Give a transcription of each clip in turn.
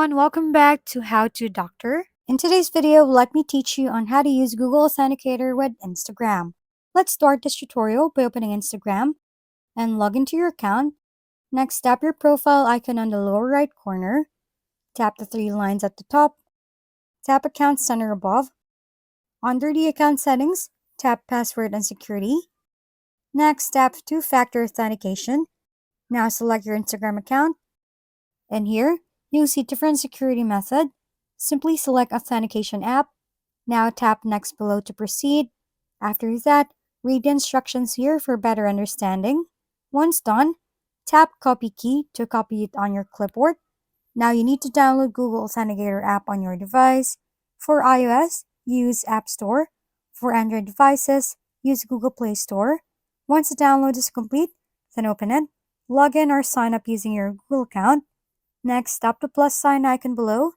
everyone, welcome back to How to Doctor. In today's video, let me teach you on how to use Google Authenticator with Instagram. Let's start this tutorial by opening Instagram and log into your account. Next, tap your profile icon on the lower right corner. Tap the three lines at the top. Tap Account Center above. Under the account settings, tap Password and Security. Next, tap Two-Factor Authentication. Now select your Instagram account. And here, you'll see different security method. Simply select Authentication app. Now tap Next below to proceed. After that, read the instructions here for better understanding. Once done, tap Copy key to copy it on your clipboard. Now you need to download Google Authenticator app on your device. For iOS, use App Store. For Android devices, use Google Play Store. Once the download is complete, then open it. Log in or sign up using your Google account. Next, tap the plus sign icon below.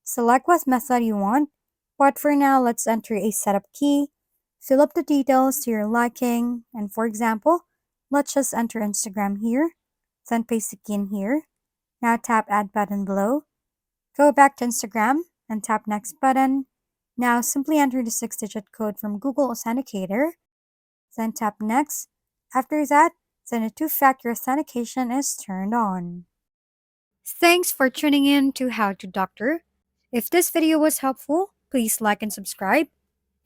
Select what method you want, but for now, let's enter a setup key. Fill up the details to your liking, and for example, let's just enter Instagram here, then paste the key in here. Now tap Add button below. Go back to Instagram and tap Next button. Now simply enter the 6-digit code from Google Authenticator, then tap Next. After that, then the two-factor authentication is turned on. Thanks for tuning in to How to Doctor. If this video was helpful, please like and subscribe.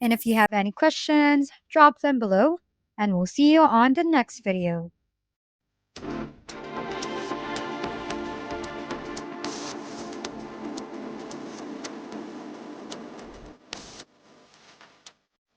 And if you have any questions, drop them below, and we'll see you on the next video.